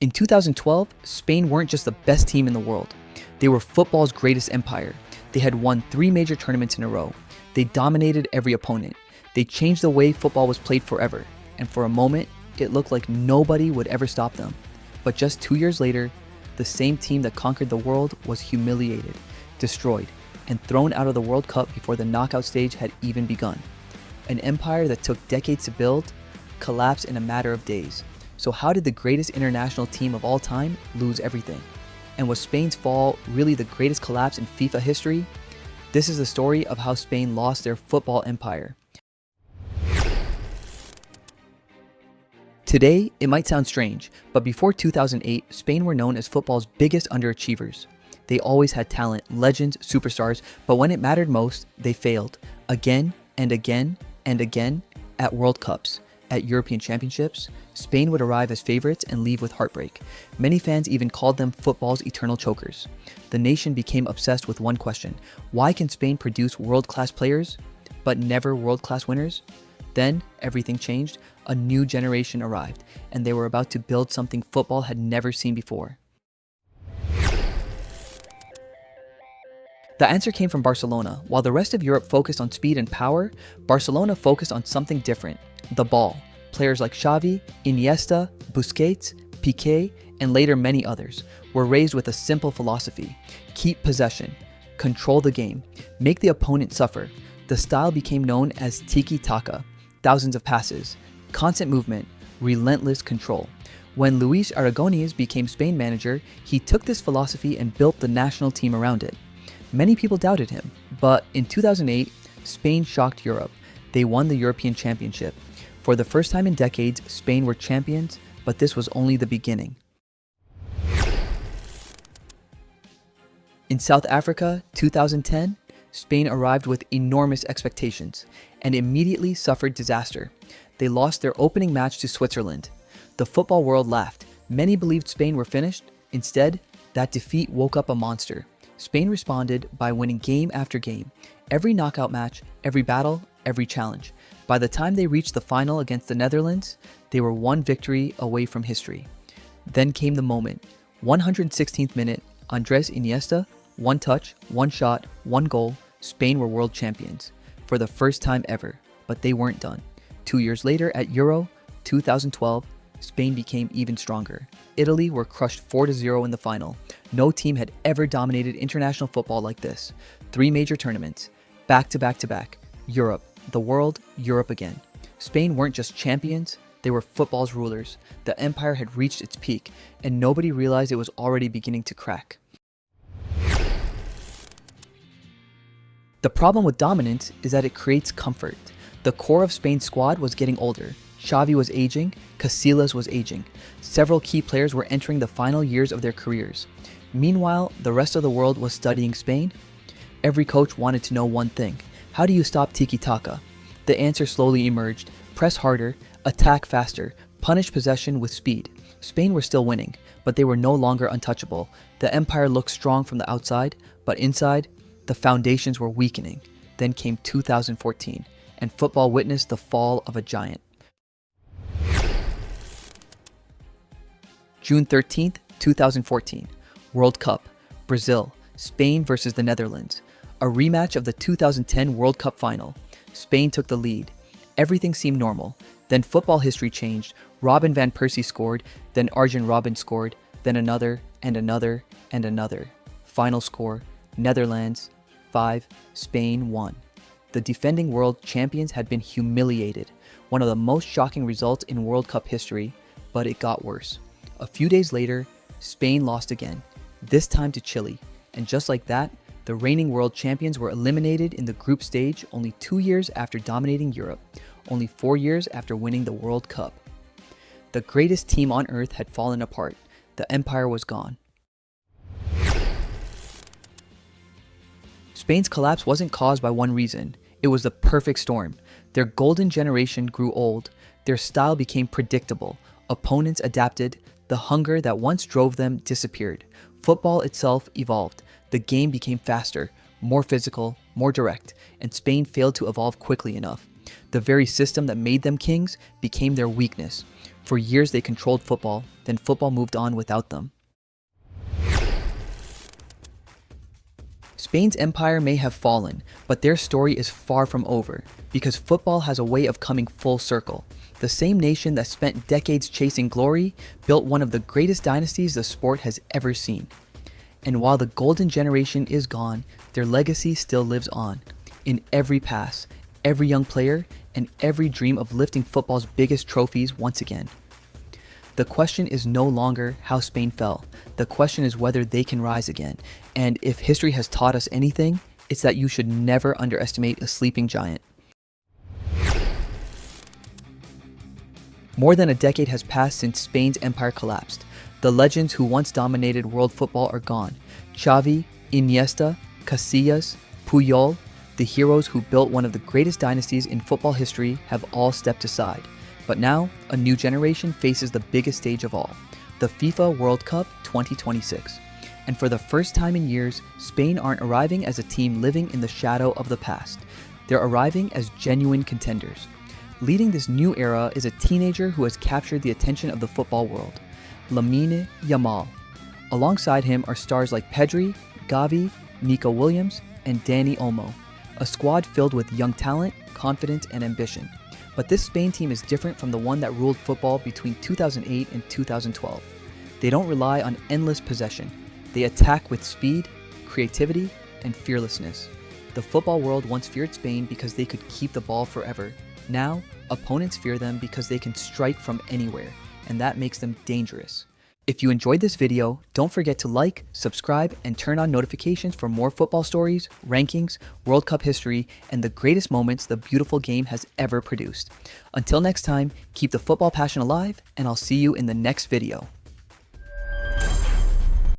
In 2012, Spain weren't just the best team in the world. They were football's greatest empire. They had won 3 major tournaments in a row. They dominated every opponent. They changed the way football was played forever. And for a moment, it looked like nobody would ever stop them. But just 2 years later, the same team that conquered the world was humiliated, destroyed, and thrown out of the World Cup before the knockout stage had even begun. An empire that took decades to build collapsed in a matter of days. So how did the greatest international team of all time lose everything? And was Spain's fall really the greatest collapse in FIFA history? This is the story of how Spain lost their football empire. Today, it might sound strange, but before 2008, Spain were known as football's biggest underachievers. They always had talent, legends, superstars, but when it mattered most, they failed. Again and again and again at World Cups, at European Championships, Spain would arrive as favorites and leave with heartbreak. Many fans even called them football's eternal chokers. The nation became obsessed with one question: why can Spain produce world-class players, but never world-class winners? Then, everything changed. A new generation arrived, and they were about to build something football had never seen before. The answer came from Barcelona. While the rest of Europe focused on speed and power, Barcelona focused on something different: the ball. Players like Xavi, Iniesta, Busquets, Piqué, and later many others were raised with a simple philosophy: keep possession, control the game, make the opponent suffer. The style became known as tiki-taka: thousands of passes, constant movement, relentless control. When Luis Aragonés became Spain manager, he took this philosophy and built the national team around it. Many people doubted him, but in 2008, Spain shocked Europe. They won the European Championship. For the first time in decades, Spain were champions, but this was only the beginning. In South Africa, 2010, Spain arrived with enormous expectations and immediately suffered disaster. They lost their opening match to Switzerland. The football world laughed. Many believed Spain were finished. Instead, that defeat woke up a monster. Spain responded by winning game after game, every knockout match, every battle, every challenge. By the time they reached the final against the Netherlands, they were one victory away from history. Then came the moment. 116th minute, Andres Iniesta, one touch, one shot, one goal. Spain were world champions for the first time ever, but they weren't done. 2 years later at Euro 2012, Spain became even stronger. Italy were crushed 4-0 in the final. No team had ever dominated international football like this. 3 major tournaments, back to back to back. Europe, the world, Europe again. Spain weren't just champions, they were football's rulers. The empire had reached its peak, and nobody realized it was already beginning to crack. The problem with dominance is that it creates comfort. The core of Spain's squad was getting older. Xavi was aging, Casillas was aging. Several key players were entering the final years of their careers. Meanwhile, the rest of the world was studying Spain. Every coach wanted to know one thing: how do you stop tiki-taka? The answer slowly emerged: press harder, attack faster, punish possession with speed. Spain were still winning, but they were no longer untouchable. The empire looked strong from the outside, but inside, the foundations were weakening. Then came 2014, and football witnessed the fall of a giant. June 13th, 2014, World Cup, Brazil, Spain versus the Netherlands. A rematch of the 2010 World Cup final. Spain took the lead. Everything seemed normal. Then football history changed. Robin van Persie scored, then Arjen Robben scored, then another and another and another. Final score: Netherlands 5, Spain 1. The defending world champions had been humiliated. One of the most shocking results in World Cup history, but it got worse. A few days later, Spain lost again, this time to Chile. And just like that, the reigning world champions were eliminated in the group stage only 2 years after dominating Europe, only 4 years after winning the World Cup. The greatest team on earth had fallen apart. The empire was gone. Spain's collapse wasn't caused by one reason. It was the perfect storm. Their golden generation grew old. Their style became predictable. Opponents adapted. The hunger that once drove them disappeared. Football itself evolved. The game became faster, more physical, more direct, and Spain failed to evolve quickly enough. The very system that made them kings became their weakness. For years they controlled football, then football moved on without them. Spain's empire may have fallen, but their story is far from over, because football has a way of coming full circle. The same nation that spent decades chasing glory built one of the greatest dynasties the sport has ever seen. And while the golden generation is gone, their legacy still lives on, in every pass, every young player, and every dream of lifting football's biggest trophies once again. The question is no longer how Spain fell. The question is whether they can rise again. And if history has taught us anything, it's that you should never underestimate a sleeping giant. More than a decade has passed since Spain's empire collapsed. The legends who once dominated world football are gone. Xavi, Iniesta, Casillas, Puyol, the heroes who built one of the greatest dynasties in football history have all stepped aside. But now, a new generation faces the biggest stage of all, the FIFA World Cup 2026. And for the first time in years, Spain aren't arriving as a team living in the shadow of the past. They're arriving as genuine contenders. Leading this new era is a teenager who has captured the attention of the football world, Lamine Yamal. Alongside him are stars like Pedri, Gavi, Nico Williams, and Dani Olmo, a squad filled with young talent, confidence, and ambition. But this Spain team is different from the one that ruled football between 2008 and 2012. They don't rely on endless possession. They attack with speed, creativity, and fearlessness. The football world once feared Spain because they could keep the ball forever. Now, opponents fear them because they can strike from anywhere, and that makes them dangerous. If you enjoyed this video, don't forget to like, subscribe, and turn on notifications for more football stories, rankings, World Cup history, and the greatest moments the beautiful game has ever produced. Until next time, keep the football passion alive, and I'll see you in the next video.